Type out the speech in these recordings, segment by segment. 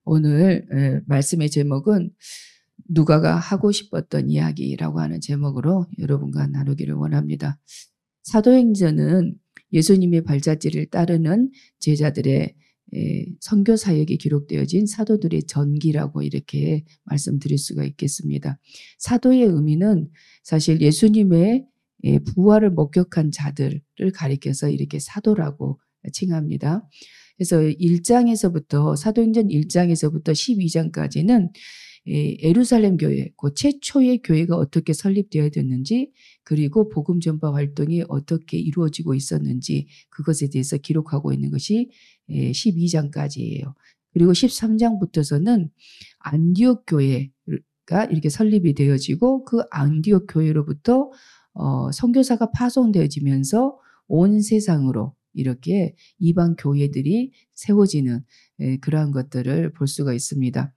오늘 말씀의 제목은 누가가 하고 싶었던 이야기라고 하는 제목으로 여러분과 나누기를 원합니다. 사도행전은 예수님의 발자취를 따르는 제자들의 선교 사역이 기록되어진 사도들의 전기라고 이렇게 말씀드릴 수가 있겠습니다. 사도의 의미는 사실 예수님의 부활을 목격한 자들을 가리켜서 이렇게 사도라고 칭합니다. 그래서 1장에서부터 사도행전 1장에서부터 12장까지는 예루살렘 교회, 그 최초의 교회가 어떻게 설립되어졌는지, 그리고 복음 전파 활동이 어떻게 이루어지고 있었는지 그것에 대해서 기록하고 있는 것이 12장까지예요. 그리고 13장부터서는 안디옥 교회가 이렇게 설립이 되어지고, 그 안디옥 교회로부터 선교사가 파송되어지면서 온 세상으로 이렇게 이방 교회들이 세워지는 그러한 것들을 볼 수가 있습니다.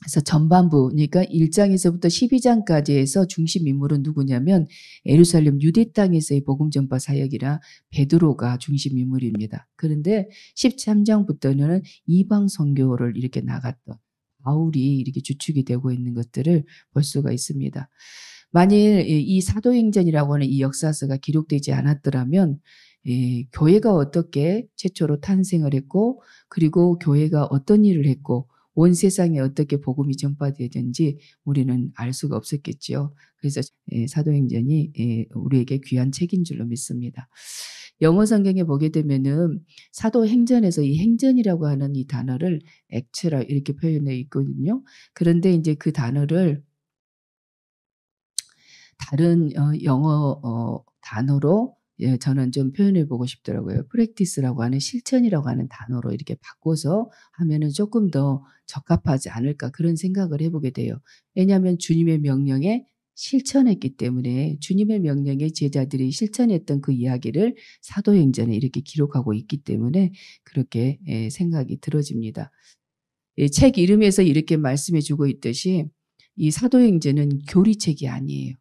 그래서 전반부, 그러니까 1장에서부터 12장까지 해서 중심 인물은 누구냐면 예루살렘 유대 땅에서의 복음 전파 사역이라 베드로가 중심 인물입니다. 그런데 13장부터는 이방 선교를 이렇게 나갔던 바울이 이렇게 주축이 되고 있는 것들을 볼 수가 있습니다. 만일 이 사도행전이라고 하는 이 역사서가 기록되지 않았더라면 교회가 어떻게 최초로 탄생을 했고, 그리고 교회가 어떤 일을 했고, 온 세상에 어떻게 복음이 전파되었는지 우리는 알 수가 없었겠죠. 그래서 사도행전이 우리에게 귀한 책인 줄로 믿습니다. 영어 성경에 보게 되면은 사도행전에서 이 행전이라고 하는 이 단어를 액츠라 이렇게 표현되어 있거든요. 그런데 이제 그 단어를 다른 영어 단어로 저는 좀 표현해 보고 싶더라고요. practice라고 하는 실천이라고 하는 단어로 이렇게 바꿔서 하면은 조금 더 적합하지 않을까, 그런 생각을 해보게 돼요. 왜냐하면 주님의 명령에 실천했기 때문에, 주님의 명령에 제자들이 실천했던 그 이야기를 사도행전에 이렇게 기록하고 있기 때문에 그렇게 생각이 들어집니다. 책 이름에서 이렇게 말씀해 주고 있듯이 이 사도행전은 교리책이 아니에요.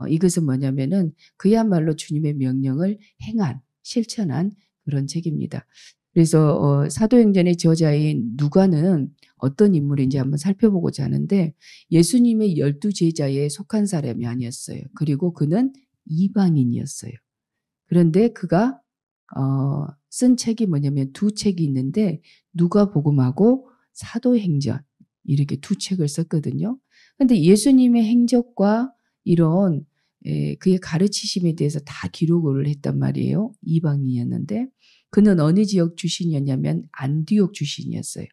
이것은 뭐냐면은 그야말로 주님의 명령을 행한, 실천한 그런 책입니다. 그래서 사도행전의 저자인 누가는 어떤 인물인지 한번 살펴보고자 하는데, 예수님의 12제자에 속한 사람이 아니었어요. 그리고 그는 이방인이었어요. 그런데 그가 쓴 책이 뭐냐면 두 책이 있는데, 누가복음하고 사도행전, 이렇게 두 책을 썼거든요. 그런데 예수님의 행적과 이런 그의 가르치심에 대해서 다 기록을 했단 말이에요. 이방인이었는데, 그는 어느 지역 출신이었냐면 안디옥 출신이었어요.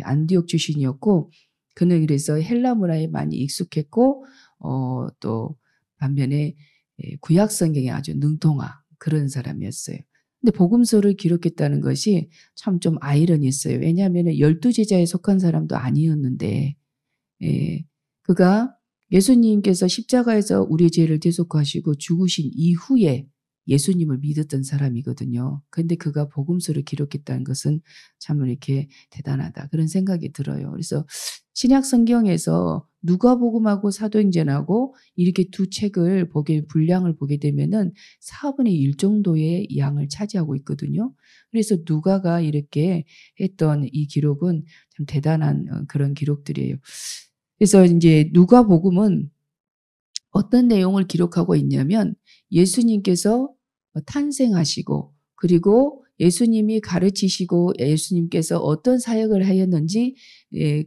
안디옥 출신이었고, 그는 그래서 헬라 문화에 많이 익숙했고, 또 반면에 구약 성경에 아주 능통한 그런 사람이었어요. 근데 복음서를 기록했다는 것이 참 좀 아이러니했어요. 왜냐하면 12제자에 속한 사람도 아니었는데, 그가 예수님께서 십자가에서 우리의 죄를 대속하시고 죽으신 이후에 예수님을 믿었던 사람이거든요. 그런데 그가 복음서를 기록했다는 것은 참 이렇게 대단하다, 그런 생각이 들어요. 그래서 신약 성경에서 누가복음하고 사도행전하고 이렇게 두 책을 분량을 보게 되면은 4분의 1 정도의 양을 차지하고 있거든요. 그래서 누가가 이렇게 했던 이 기록은 참 대단한 그런 기록들이에요. 그래서 이제 누가복음은 어떤 내용을 기록하고 있냐면, 예수님께서 탄생하시고, 그리고 예수님이 가르치시고 예수님께서 어떤 사역을 하였는지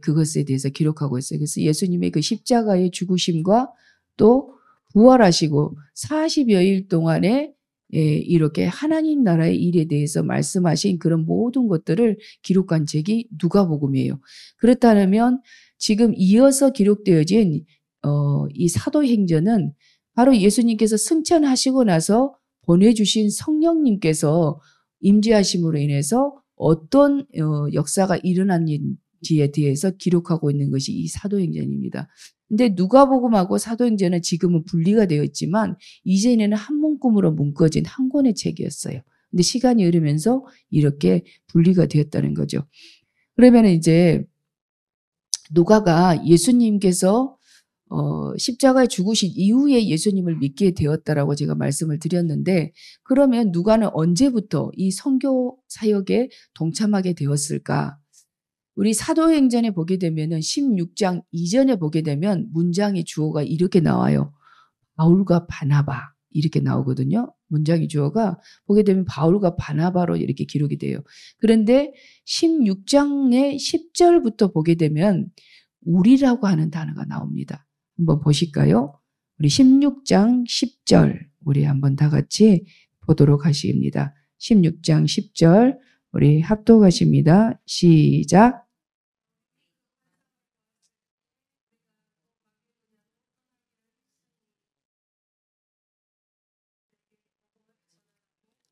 그것에 대해서 기록하고 있어요. 그래서 예수님의 그 십자가의 죽으심과 또 부활하시고 40여일 동안에 이렇게 하나님 나라의 일에 대해서 말씀하신 그런 모든 것들을 기록한 책이 누가복음이에요. 그렇다면 지금 이어서 기록되어진 이 사도행전은 바로 예수님께서 승천하시고 나서 보내주신 성령님께서 임재하심으로 인해서 어떤 역사가 일어났는지에 대해서 기록하고 있는 것이 이 사도행전입니다. 근데 누가복음하고 사도행전은 지금은 분리가 되어 있지만 이전에는 한 문구로 묶어진 한 권의 책이었어요. 근데 시간이 흐르면서 이렇게 분리가 되었다는 거죠. 그러면 이제 누가가 예수님께서 십자가에 죽으신 이후에 예수님을 믿게 되었다라고 제가 말씀을 드렸는데, 그러면 누가는 언제부터 이 선교 사역에 동참하게 되었을까? 우리 사도행전에 보게 되면은 16장 이전에 보게 되면 문장의 주어가 이렇게 나와요. 바울과 바나바 이렇게 나오거든요. 문장의 주어가 보게 되면 바울과 바나바로 이렇게 기록이 돼요. 그런데 16장의 10절부터 보게 되면 우리라고 하는 단어가 나옵니다. 한번 보실까요? 우리 16장 10절 우리 한번 다 같이 보도록 하십니다. 16장 10절 우리 합독하십니다. 시작.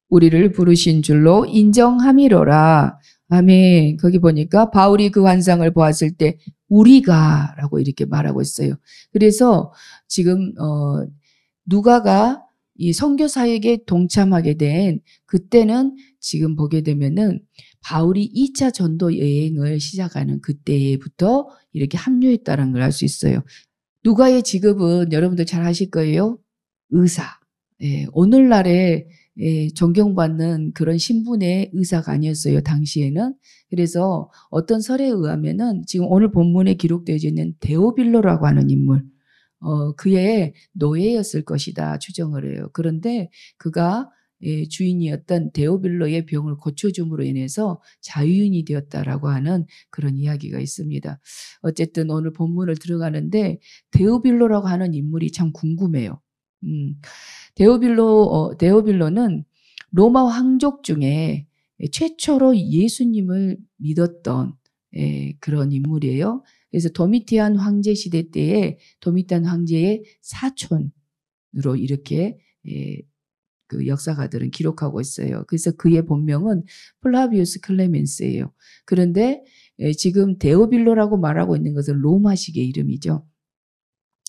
우리를 부르신 줄로 인정함이로라. 아멘. 거기 보니까 바울이 그 환상을 보았을 때 우리가 라고 이렇게 말하고 있어요. 그래서 지금 누가가 이 선교 사역에 동참하게 된 그때는 지금 보게 되면은 바울이 2차 전도 여행을 시작하는 그때부터 이렇게 합류했다는 걸 알 수 있어요. 누가의 직업은 여러분들 잘 아실 거예요. 의사. 예, 오늘날에 존경받는 그런 신분의 의사가 아니었어요. 당시에는. 그래서 어떤 설에 의하면은 지금 오늘 본문에 기록되어 있는 데오빌로라고 하는 인물, 그의 노예였을 것이다 추정을 해요. 그런데 그가 주인이었던 데오빌로의 병을 고쳐줌으로 인해서 자유인이 되었다라고 하는 그런 이야기가 있습니다. 어쨌든 오늘 본문을 들어가는데 데오빌로라고 하는 인물이 참 궁금해요. 데오빌로는 로마 황족 중에 최초로 예수님을 믿었던 그런 인물이에요. 그래서 도미티안 황제 시대 때에 도미티안 황제의 사촌으로 이렇게 그 역사가들은 기록하고 있어요. 그래서 그의 본명은 플라비우스 클레멘스예요. 그런데 지금 데오빌로라고 말하고 있는 것은 로마식의 이름이죠.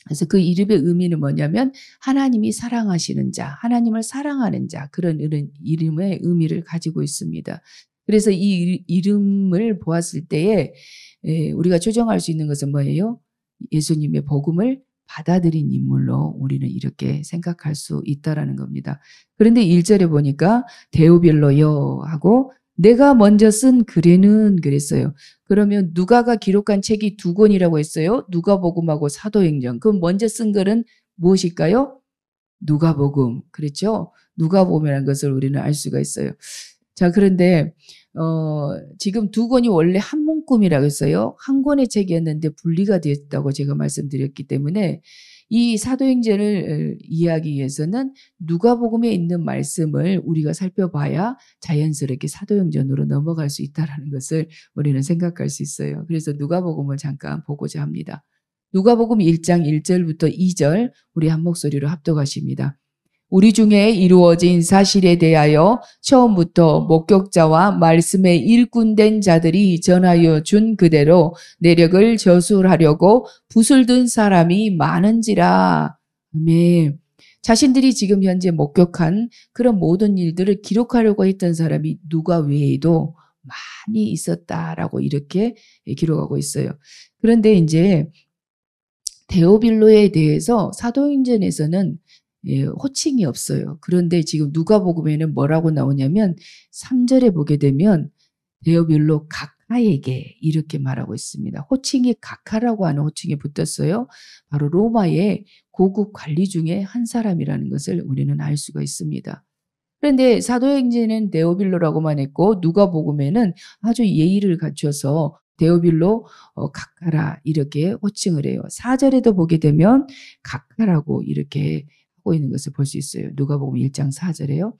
그래서 그 이름의 의미는 뭐냐면 하나님이 사랑하시는 자, 하나님을 사랑하는 자, 그런 이름의 의미를 가지고 있습니다. 그래서 이 이름을 보았을 때에 우리가 추정할 수 있는 것은 뭐예요? 예수님의 복음을 받아들인 인물로 우리는 이렇게 생각할 수 있다라는 겁니다. 그런데 1절에 보니까 데오빌로여 하고 내가 먼저 쓴 글에는 그랬어요. 그러면 누가가 기록한 책이 두 권이라고 했어요. 누가복음하고 사도행전. 그럼 먼저 쓴 글은 무엇일까요? 누가복음. 그렇죠? 누가복음이라는 것을 우리는 알 수가 있어요. 자, 그런데 지금 두 권이 원래 한 문금이라고 했어요. 한 권의 책이었는데 분리가 되었다고 제가 말씀드렸기 때문에 이 사도행전을 이해하기 위해서는 누가복음에 있는 말씀을 우리가 살펴봐야 자연스럽게 사도행전으로 넘어갈 수 있다는 것을 우리는 생각할 수 있어요. 그래서 누가복음을 잠깐 보고자 합니다. 누가복음 1장 1절부터 2절 우리 한 목소리로 합독하십니다. 우리 중에 이루어진 사실에 대하여 처음부터 목격자와 말씀에 일꾼된 자들이 전하여 준 그대로 내력을 저술하려고 붓을 든 사람이 많은지라. 아멘. 자신들이 지금 현재 목격한 그런 모든 일들을 기록하려고 했던 사람이 누가 외에도 많이 있었다라고 이렇게 기록하고 있어요. 그런데 이제 데오빌로에 대해서 사도행전에서는 호칭이 없어요. 그런데 지금 누가복음에는 뭐라고 나오냐면 3절에 보게 되면 데오빌로 각하에게 이렇게 말하고 있습니다. 호칭이 각하라고 하는 호칭이 붙었어요. 바로 로마의 고급 관리 중에 한 사람이라는 것을 우리는 알 수가 있습니다. 그런데 사도행전은 데오빌로라고만 했고 누가복음에는 아주 예의를 갖춰서 데오빌로 각하라 이렇게 호칭을 해요. 4절에도 보게 되면 각하라고 이렇게 하고 있는 것을 볼 수 있어요. 누가복음 1장 4절에요.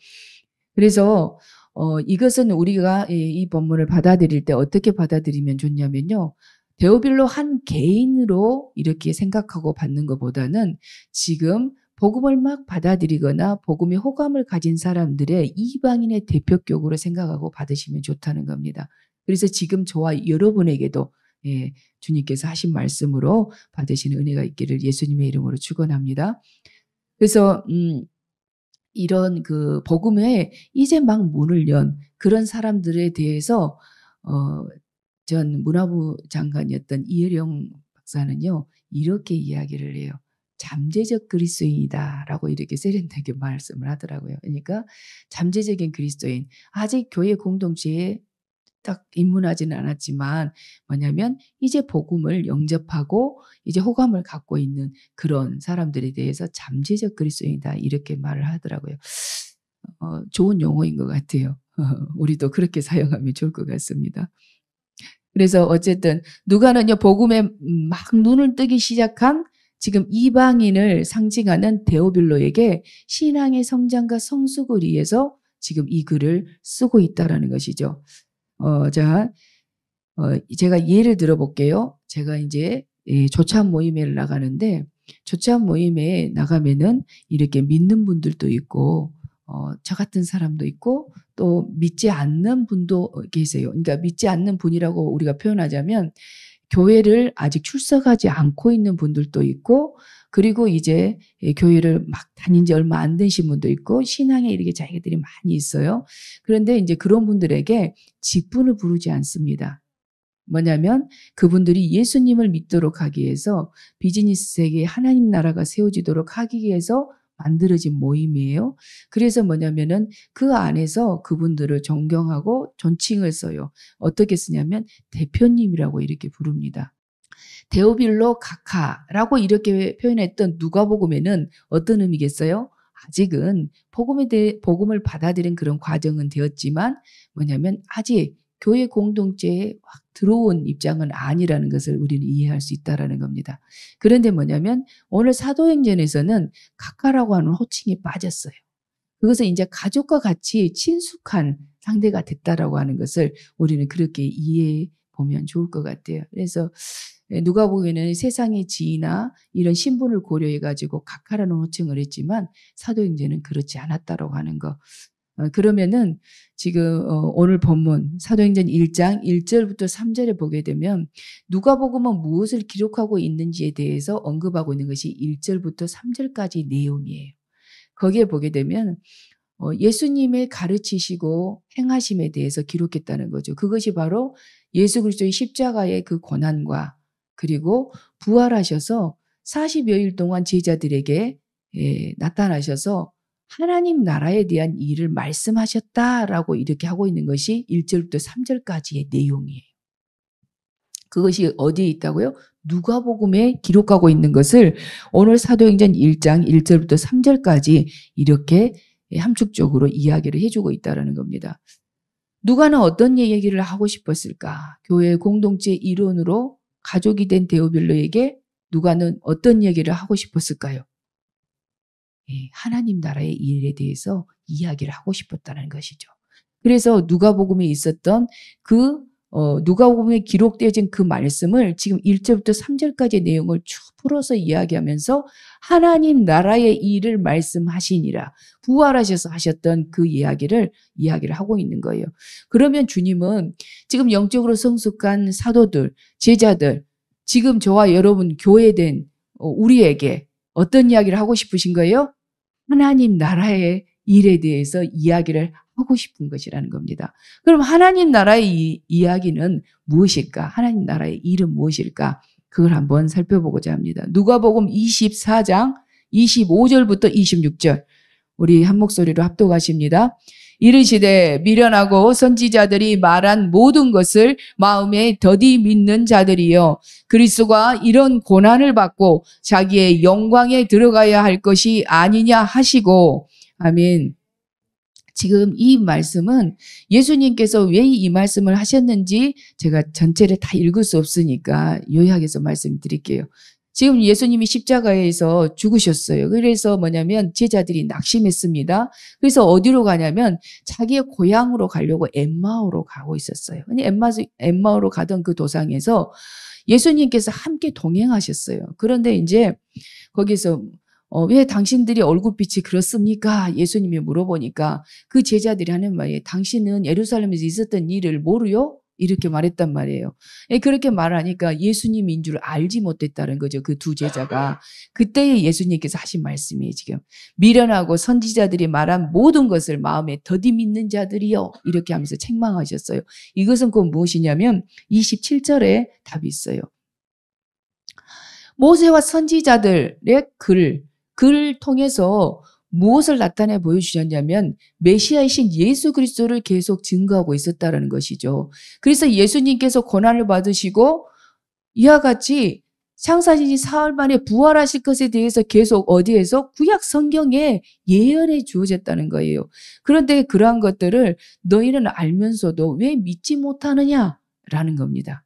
그래서 이것은 우리가 이 본문을 받아들일 때 어떻게 받아들이면 좋냐면요. 데오빌로 한 개인으로 이렇게 생각하고 받는 것보다는 지금 복음을 막 받아들이거나 복음의 호감을 가진 사람들의 이방인의 대표격으로 생각하고 받으시면 좋다는 겁니다. 그래서 지금 저와 여러분에게도 주님께서 하신 말씀으로 받으시는 은혜가 있기를 예수님의 이름으로 축원합니다. 그래서 이런 그 복음에 이제 막 문을 연 그런 사람들에 대해서 전 문화부 장관이었던 이혜령 박사는요 이렇게 이야기를 해요. 잠재적 그리스도인이다라고 이렇게 세련되게 말씀을 하더라고요. 그러니까 잠재적인 그리스도인 아직 교회 공동체에 딱 입문하지는 않았지만 뭐냐면 이제 복음을 영접하고 이제 호감을 갖고 있는 그런 사람들에 대해서 잠재적 그리스도인이다 이렇게 말을 하더라고요. 좋은 용어인 것 같아요. 우리도 그렇게 사용하면 좋을 것 같습니다. 그래서 어쨌든 누가는요 복음에 막 눈을 뜨기 시작한 지금 이방인을 상징하는 데오빌로에게 신앙의 성장과 성숙을 위해서 지금 이 글을 쓰고 있다라는 것이죠. 제가 예를 들어볼게요. 제가 이제 조찬 모임에 나가는데 조찬 모임에 나가면은 이렇게 믿는 분들도 있고 저 같은 사람도 있고 또 믿지 않는 분도 계세요. 그러니까 믿지 않는 분이라고 우리가 표현하자면 교회를 아직 출석하지 않고 있는 분들도 있고 그리고 이제 교회를 막 다닌 지 얼마 안 되신 분도 있고 신앙에 이렇게 자기들이 많이 있어요. 그런데 이제 그런 분들에게 직분을 부르지 않습니다. 뭐냐면 그분들이 예수님을 믿도록 하기 위해서 비즈니스 세계에 하나님 나라가 세워지도록 하기 위해서 만들어진 모임이에요. 그래서 뭐냐면은 그 안에서 그분들을 존경하고 존칭을 써요. 어떻게 쓰냐면 대표님이라고 이렇게 부릅니다. 데오빌로 카카라고 이렇게 표현했던 누가복음에는 어떤 의미겠어요? 아직은 복음을 받아들인 그런 과정은 되었지만 뭐냐면 아직 교회 공동체에 확 들어온 입장은 아니라는 것을 우리는 이해할 수 있다라는 겁니다. 그런데 뭐냐면 오늘 사도행전에서는 카카라고 하는 호칭이 빠졌어요. 그것은 이제 가족과 같이 친숙한 상대가 됐다라고 하는 것을 우리는 그렇게 이해해 보면 좋을 것 같아요. 그래서 누가복음에는 세상의 지위나 이런 신분을 고려해 가지고 카카라는 호칭을 했지만 사도행전은 그렇지 않았다라고 하는 거. 그러면은 지금 오늘 본문 사도행전 1장 1절부터 3절에 보게 되면 누가복음은 무엇을 기록하고 있는지에 대해서 언급하고 있는 것이 1절부터 3절까지 내용이에요. 거기에 보게 되면 예수님의 가르치시고 행하심에 대해서 기록했다는 거죠. 그것이 바로 예수 그리스도의 십자가의 그 고난과 그리고 부활하셔서 40여일 동안 제자들에게 나타나셔서 하나님 나라에 대한 일을 말씀하셨다라고 이렇게 하고 있는 것이 1절부터 3절까지의 내용이에요. 그것이 어디에 있다고요? 누가복음에 기록하고 있는 것을 오늘 사도행전 1장 1절부터 3절까지 이렇게 함축적으로 이야기를 해주고 있다는 겁니다. 누가는 어떤 얘기를 하고 싶었을까? 교회 공동체 일원으로 가족이 된 데오빌로에게 누가는 어떤 얘기를 하고 싶었을까요? 하나님 나라의 일에 대해서 이야기를 하고 싶었다는 것이죠. 그래서 누가복음에 있었던 누가복음에 기록되어진 그 말씀을 지금 1절부터 3절까지의 내용을 쭉 풀어서 이야기하면서 하나님 나라의 일을 말씀하시니라 부활하셔서 하셨던 그 이야기를 하고 있는 거예요. 그러면 주님은 지금 영적으로 성숙한 사도들, 제자들, 지금 저와 여러분 교회된 우리에게 어떤 이야기를 하고 싶으신 거예요? 하나님 나라의 일에 대해서 이야기를 하고 싶은 것이라는 겁니다. 그럼 하나님 나라의 이야기는 무엇일까? 하나님 나라의 일은 무엇일까? 그걸 한번 살펴보고자 합니다. 누가복음 24장 25절부터 26절 우리 한 목소리로 합독하십니다. 이르시되 미련하고 선지자들이 말한 모든 것을 마음에 더디 믿는 자들이여 그리스도가 이런 고난을 받고 자기의 영광에 들어가야 할 것이 아니냐 하시고 아멘. 지금 이 말씀은 예수님께서 왜 이 말씀을 하셨는지 제가 전체를 다 읽을 수 없으니까 요약해서 말씀드릴게요. 지금 예수님이 십자가에서 죽으셨어요. 그래서 뭐냐면 제자들이 낙심했습니다. 그래서 어디로 가냐면 자기의 고향으로 가려고 엠마오로 가고 있었어요. 엠마오로 가던 그 도상에서 예수님께서 함께 동행하셨어요. 그런데 이제 거기서 왜 당신들이 얼굴빛이 그렇습니까? 예수님이 물어보니까 그 제자들이 하는 말이에요. 당신은 예루살렘에서 있었던 일을 모르요? 이렇게 말했단 말이에요. 그렇게 말하니까 예수님인 줄 알지 못했다는 거죠. 그 두 제자가. 그때에 예수님께서 하신 말씀이에요. 지금. 미련하고 선지자들이 말한 모든 것을 마음에 더디 믿는 자들이요. 이렇게 하면서 책망하셨어요. 이것은 곧 무엇이냐면 27절에 답이 있어요. 모세와 선지자들의 글을 통해서 무엇을 나타내 보여주셨냐면 메시아이신 예수 그리스도를 계속 증거하고 있었다는 것이죠. 그래서 예수님께서 고난을 받으시고 이와 같이 창사신이 사흘 만에 부활하실 것에 대해서 계속 어디에서 구약 성경에 예언해 주어졌다는 거예요. 그런데 그러한 것들을 너희는 알면서도 왜 믿지 못하느냐라는 겁니다.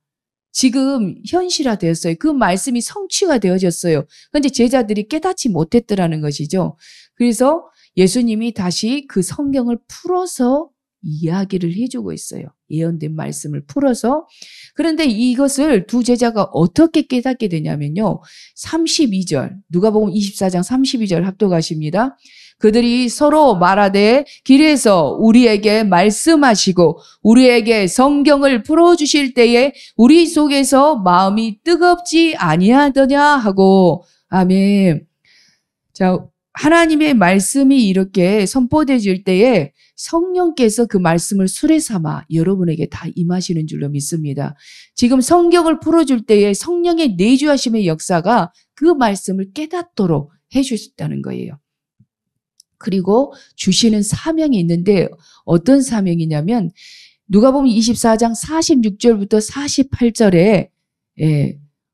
지금 현실화되었어요. 그 말씀이 성취가 되어졌어요. 그런데 제자들이 깨닫지 못했더라는 것이죠. 그래서 예수님이 다시 그 성경을 풀어서 이야기를 해주고 있어요. 예언된 말씀을 풀어서. 그런데 이것을 두 제자가 어떻게 깨닫게 되냐면요. 32절, 누가복음 24장 32절 합독하십니다. 그들이 서로 말하되 길에서 우리에게 말씀하시고 우리에게 성경을 풀어주실 때에 우리 속에서 마음이 뜨겁지 아니하더냐 하고. 아멘. 자, 하나님의 말씀이 이렇게 선포되질 때에 성령께서 그 말씀을 수레 삼아 여러분에게 다 임하시는 줄로 믿습니다. 지금 성경을 풀어줄 때에 성령의 내주하심의 역사가 그 말씀을 깨닫도록 해주셨다는 거예요. 그리고 주시는 사명이 있는데 어떤 사명이냐면 누가복음 24장 46절부터 48절에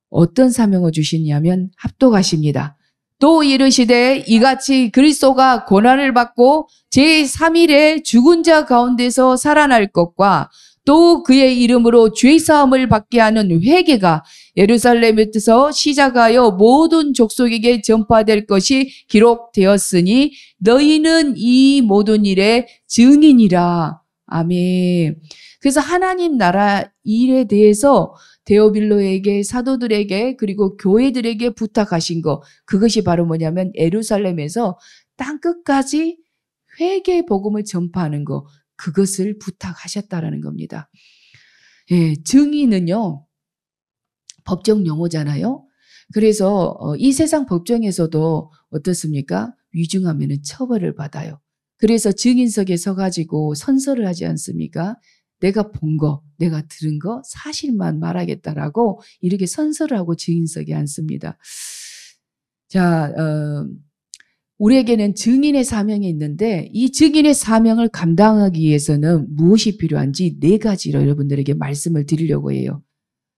어떤 사명을 주시냐면 합독하십니다. 또 이르시되 이같이 그리스도가 고난을 받고 제3일에 죽은 자 가운데서 살아날 것과 또 그의 이름으로 죄사함을 받게 하는 회개가 예루살렘에서 시작하여 모든 족속에게 전파될 것이 기록되었으니 너희는 이 모든 일의 증인이라. 아멘. 그래서 하나님 나라 일에 대해서 데오빌로에게, 사도들에게, 그리고 교회들에게 부탁하신 거, 그것이 바로 뭐냐면 예루살렘에서 땅끝까지 회개 복음을 전파하는 거, 그것을 부탁하셨다라는 겁니다. 예, 증인은요, 법정 용어잖아요. 그래서 이 세상 법정에서도 어떻습니까? 위증하면 처벌을 받아요. 그래서 증인석에 서가지고 선서를 하지 않습니까? 내가 본 거, 내가 들은 거 사실만 말하겠다라고 이렇게 선서를 하고 증인석에 앉습니다. 자, 우리에게는 증인의 사명이 있는데 이 증인의 사명을 감당하기 위해서는 무엇이 필요한지 4가지로 여러분들에게 말씀을 드리려고 해요.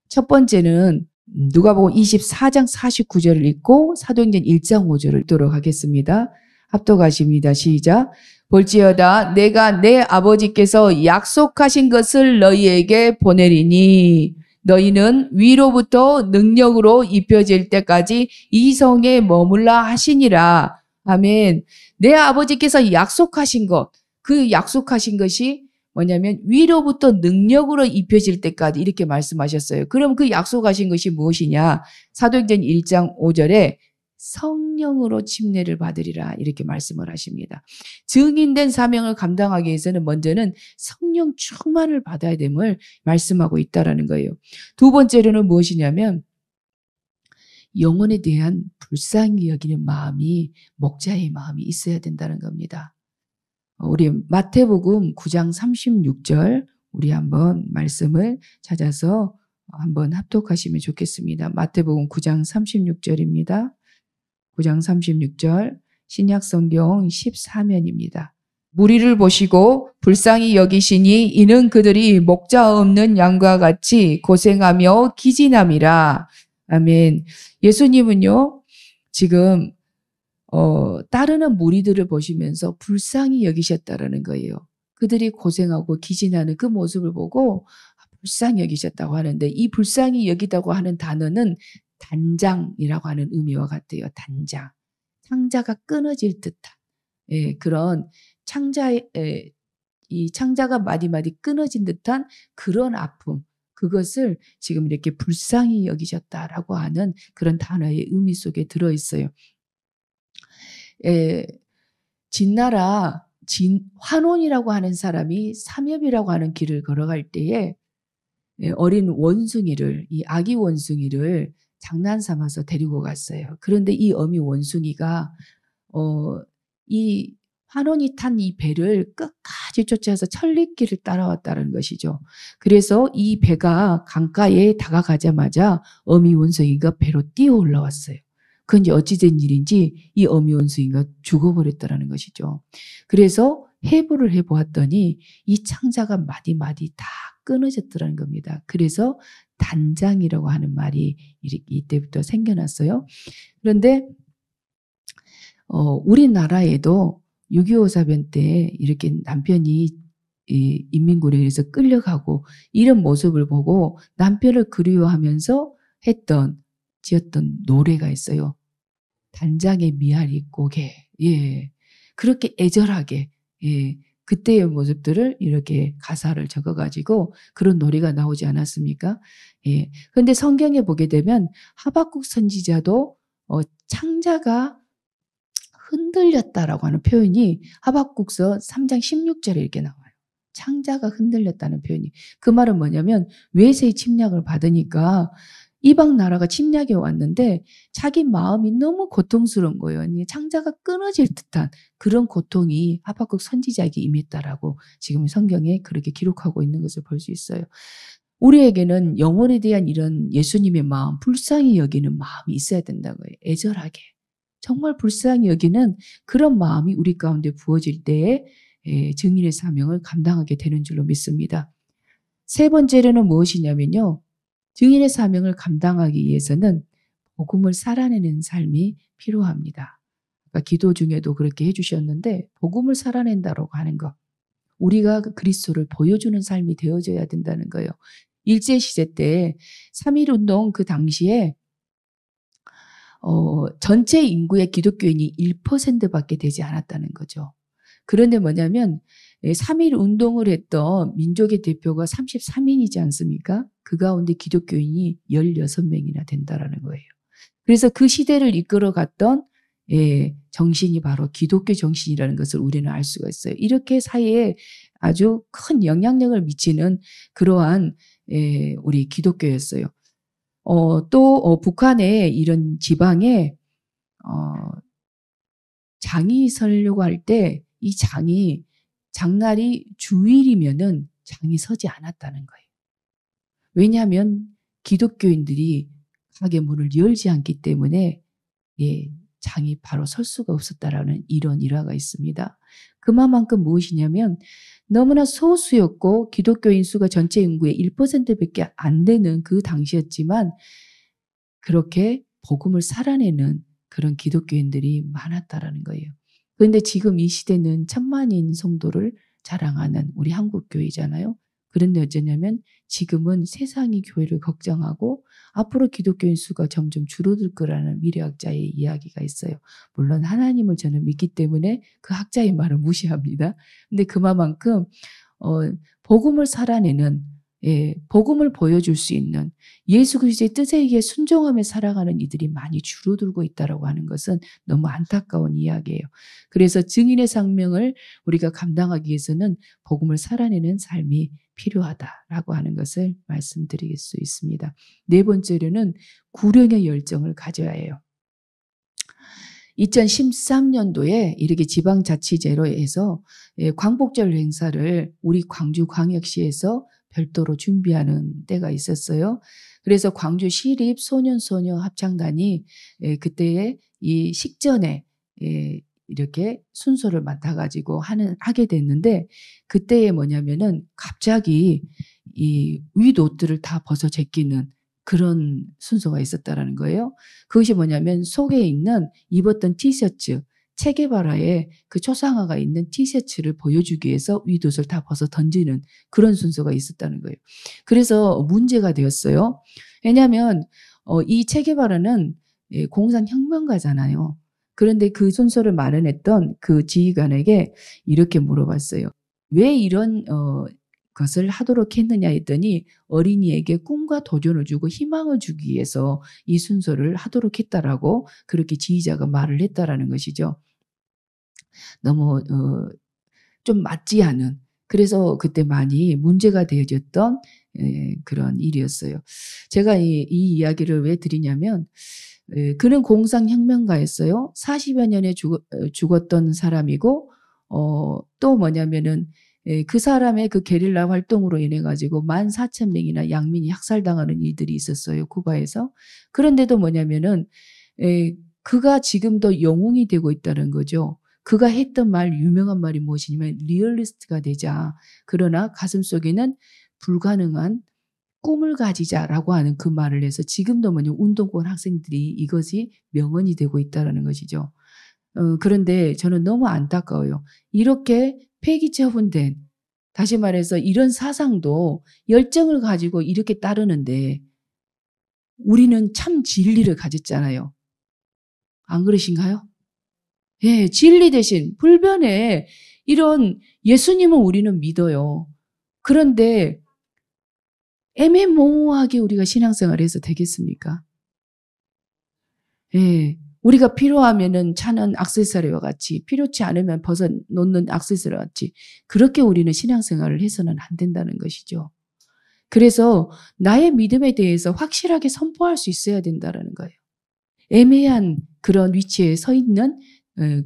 첫 번째는 누가복음 24장 49절을 읽고 사도행전 1장 5절을 읽도록 하겠습니다. 합독하십니다. 시작. 볼지어다 내가 내 아버지께서 약속하신 것을 너희에게 보내리니 너희는 위로부터 능력으로 입혀질 때까지 이 성에 머물라 하시니라. 아멘. 내 아버지께서 약속하신 것, 그 약속하신 것이 뭐냐면 위로부터 능력으로 입혀질 때까지 이렇게 말씀하셨어요. 그럼 그 약속하신 것이 무엇이냐? 사도행전 1장 5절에 성령으로 침례를 받으리라 이렇게 말씀을 하십니다. 증인된 사명을 감당하기 위해서는 먼저는 성령 충만을 받아야 됨을 말씀하고 있다라는 거예요. 두 번째로는 무엇이냐면 영혼에 대한 불쌍히 여기는 마음이 목자의 마음이 있어야 된다는 겁니다. 우리 마태복음 9장 36절 우리 한번 말씀을 찾아서 한번 합독하시면 좋겠습니다. 마태복음 9장 36절입니다. 9장 36절 신약성경 14면입니다. 무리를 보시고 불쌍히 여기시니 이는 그들이 목자 없는 양과 같이 고생하며 기진함이라. 아멘. 예수님은요 지금 따르는 무리들을 보시면서 불쌍히 여기셨다라는 거예요. 그들이 고생하고 기진하는 그 모습을 보고 불쌍히 여기셨다고 하는데 이 불쌍히 여기다고 하는 단어는 단장이라고 하는 의미와 같아요. 단장. 창자가 끊어질 듯한 그런 이 창자가 마디마디 끊어진 듯한 그런 아픔. 그것을 지금 이렇게 불쌍히 여기셨다라고 하는 그런 단어의 의미 속에 들어있어요. 진나라 환원이라고 하는 사람이 삼엽이라고 하는 길을 걸어갈 때에 어린 원숭이를, 이 아기 원숭이를 장난삼아서 데리고 갔어요. 그런데 이 어미 원숭이가 이 환원이 탄 이 배를 끝까지 쫓아서 천리길을 따라왔다는 것이죠. 그래서 이 배가 강가에 다가가자마자 어미 원숭이가 배로 뛰어 올라왔어요. 그건 이제 어찌된 일인지 이 어미 원수인가 죽어버렸다라는 것이죠. 그래서 해부를 해보았더니 이 창자가 마디마디 다 끊어졌더라는 겁니다. 그래서 단장이라고 하는 말이 이때부터 생겨났어요. 그런데 우리나라에도 6.25 사변 때 이렇게 남편이 이 인민군에서 끌려가고 이런 모습을 보고 남편을 그리워하면서 지었던 노래가 있어요. 단장의 미아리 고개. 예. 그렇게 애절하게, 예. 그때의 모습들을 이렇게 가사를 적어가지고 그런 노래가 나오지 않았습니까? 예. 그런데 성경에 보게 되면 하박국 선지자도 창자가 흔들렸다라고 하는 표현이 하박국서 3장 16절에 이렇게 나와요. 창자가 흔들렸다는 표현이. 그 말은 뭐냐면 외세의 침략을 받으니까 이방 나라가 침략해 왔는데 자기 마음이 너무 고통스러운 거예요. 창자가 끊어질 듯한 그런 고통이 하박국 선지자에게 임했다라고 지금 성경에 그렇게 기록하고 있는 것을 볼 수 있어요. 우리에게는 영혼에 대한 이런 예수님의 마음, 불쌍히 여기는 마음이 있어야 된다고요. 애절하게. 정말 불쌍히 여기는 그런 마음이 우리 가운데 부어질 때에 증인의 사명을 감당하게 되는 줄로 믿습니다. 세 번째로는 무엇이냐면요. 증인의 사명을 감당하기 위해서는 복음을 살아내는 삶이 필요합니다. 그러니까 기도 중에도 그렇게 해주셨는데 복음을 살아낸다고 하는 것. 우리가 그리스도를 보여주는 삶이 되어져야 된다는 거예요. 일제시대 때 3.1운동 그 당시에 전체 인구의 기독교인이 1%밖에 되지 않았다는 거죠. 그런데 뭐냐면 3.1 운동을 했던 민족의 대표가 33인이지 않습니까? 그 가운데 기독교인이 16명이나 된다라는 거예요. 그래서 그 시대를 이끌어갔던 정신이 바로 기독교 정신이라는 것을 우리는 알 수가 있어요. 이렇게 사회에 아주 큰 영향력을 미치는 그러한 우리 기독교였어요. 또 북한의 이런 지방에 장이 서려고 할 때 이 장날이 주일이면은 장이 서지 않았다는 거예요. 왜냐하면 기독교인들이 가게 문을 열지 않기 때문에 장이 바로 설 수가 없었다라는 이런 일화가 있습니다. 그만큼 무엇이냐면 너무나 소수였고 기독교인 수가 전체 인구의 1%밖에 안 되는 그 당시였지만 그렇게 복음을 살아내는 그런 기독교인들이 많았다라는 거예요. 그런데 지금 이 시대는 천만인 성도를 자랑하는 우리 한국교회잖아요. 그런데 어쩌냐면 지금은 세상이 교회를 걱정하고 앞으로 기독교인 수가 점점 줄어들 거라는 미래학자의 이야기가 있어요. 물론 하나님을 저는 믿기 때문에 그 학자의 말을 무시합니다. 근데 그만큼 복음을 살아내는 복음을 보여줄 수 있는 예수 그리스도의 뜻에 의해 순종하며 살아가는 이들이 많이 줄어들고 있다고 하는 것은 너무 안타까운 이야기예요. 그래서 증인의 사명을 우리가 감당하기 위해서는 복음을 살아내는 삶이 필요하다라고 하는 것을 말씀드릴 수 있습니다. 네 번째로는 구령의 열정을 가져야 해요. 2013년도에 이렇게 지방자치제로에서 광복절 행사를 우리 광주광역시에서 별도로 준비하는 때가 있었어요. 그래서 광주 시립 소년소녀 합창단이 그때에 이 식전에 이렇게 순서를 맡아가지고 하게 됐는데 그때에 뭐냐면은 갑자기 이 윗옷들을 다 벗어 제끼는 그런 순서가 있었다라는 거예요. 그것이 뭐냐면 속에 있는 입었던 티셔츠, 체게바라의 그 초상화가 있는 티셔츠를 보여주기 위해서 윗옷을 다 벗어 던지는 그런 순서가 있었다는 거예요. 그래서 문제가 되었어요. 왜냐하면 이 체게바라는 공산혁명가잖아요. 그런데 그 순서를 마련했던 그 지휘관에게 이렇게 물어봤어요. 왜 이런 것을 하도록 했느냐 했더니 어린이에게 꿈과 도전을 주고 희망을 주기 위해서 이 순서를 하도록 했다라고 그렇게 지휘자가 말을 했다라는 것이죠. 너무 좀 맞지 않은 그래서 그때 많이 문제가 되어졌던 그런 일이었어요. 제가 이 이야기를 왜 드리냐면 그는 공상혁명가였어요. 40여 년에 죽었던 사람이고 또 뭐냐면은 그 사람의 그 게릴라 활동으로 인해 가지고 14,000명이나 양민이 학살당하는 일들이 있었어요. 쿠바에서. 그런데도 뭐냐면은 그가 지금도 영웅이 되고 있다는 거죠. 그가 했던 말, 유명한 말이 무엇이냐면 리얼리스트가 되자. 그러나 가슴속에는 불가능한 꿈을 가지자라고 하는 그 말을 해서 지금도 뭐냐 운동권 학생들이 이것이 명언이 되고 있다는 것이죠. 그런데 저는 너무 안타까워요. 이렇게 폐기 처분된, 다시 말해서 이런 사상도 열정을 가지고 이렇게 따르는데 우리는 참 진리를 가졌잖아요. 안 그러신가요? 예, 진리 대신 불변의 이런 예수님은 우리는 믿어요. 그런데 애매모호하게 우리가 신앙생활을 해서 되겠습니까? 예. 우리가 필요하면은 차는 액세서리와 같이 필요치 않으면 벗어 놓는 액세서리와 같이 그렇게 우리는 신앙생활을 해서는 안 된다는 것이죠. 그래서 나의 믿음에 대해서 확실하게 선포할 수 있어야 된다라는 거예요. 애매한 그런 위치에 서 있는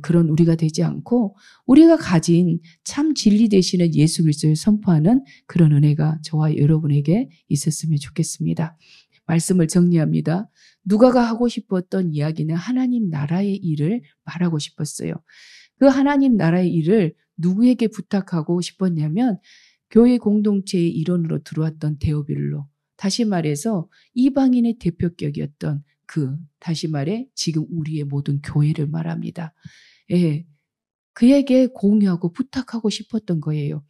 그런 우리가 되지 않고 우리가 가진 참 진리 되시는 예수 그리스도를 선포하는 그런 은혜가 저와 여러분에게 있었으면 좋겠습니다. 말씀을 정리합니다. 누가가 하고 싶었던 이야기는 하나님 나라의 일을 말하고 싶었어요. 그 하나님 나라의 일을 누구에게 부탁하고 싶었냐면 교회 공동체의 일원으로 들어왔던 데오빌로, 다시 말해서 이방인의 대표격이었던 다시 말해 지금 우리의 모든 교회를 말합니다. 예, 그에게 공유하고 부탁하고 싶었던 거예요.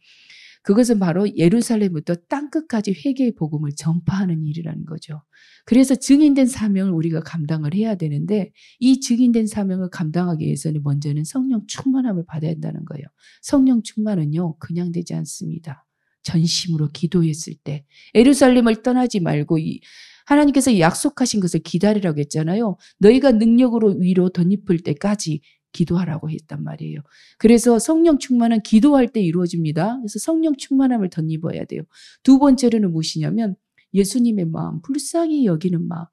그것은 바로 예루살렘부터 땅끝까지 회개의 복음을 전파하는 일이라는 거죠. 그래서 증인된 사명을 우리가 감당을 해야 되는데 이 증인된 사명을 감당하기 위해서는 먼저는 성령 충만함을 받아야 한다는 거예요. 성령 충만은요 그냥 되지 않습니다. 전심으로 기도했을 때 예루살렘을 떠나지 말고 하나님께서 약속하신 것을 기다리라고 했잖아요. 너희가 능력으로 위로 덧입을 때까지 기도하라고 했단 말이에요. 그래서 성령 충만은 기도할 때 이루어집니다. 그래서 성령 충만함을 덧입어야 돼요. 두 번째로는 무엇이냐면 예수님의 마음, 불쌍히 여기는 마음,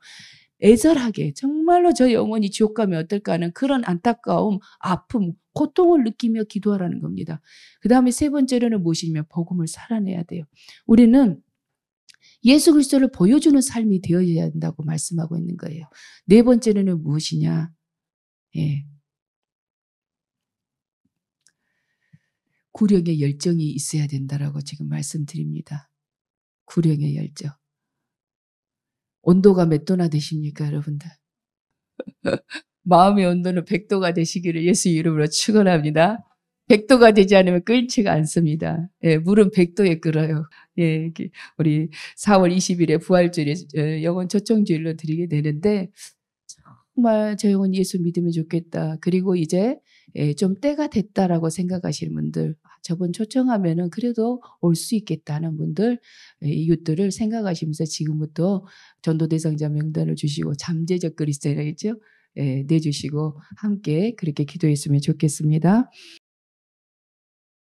애절하게 정말로 저 영혼이 지옥 가면 어떨까 하는 그런 안타까움, 아픔, 고통을 느끼며 기도하라는 겁니다. 그 다음에 세 번째로는 무엇이냐면 복음을 살아내야 돼요. 우리는 예수 그리스도를 보여주는 삶이 되어야 한다고 말씀하고 있는 거예요. 네 번째로는 무엇이냐? 예. 구령의 열정이 있어야 된다라고 지금 말씀드립니다. 구령의 열정. 온도가 몇 도나 되십니까, 여러분들? 마음의 온도는 100도가 되시기를 예수 이름으로 축원합니다. 100도가 되지 않으면 끓지가 않습니다. 예, 물은 100도에 끓어요. 예, 우리 4월 20일에 부활주일에 영혼 초청주일로 드리게 되는데 정말 저 영혼 예수 믿으면 좋겠다. 그리고 이제 좀 때가 됐다라고 생각하시는 분들, 저번 초청하면은 그래도 올 수 있겠다는 분들, 이웃들을 생각하시면서 지금부터 전도 대상자 명단을 주시고 잠재적 그리스도인이죠. 내주시고 함께 그렇게 기도했으면 좋겠습니다.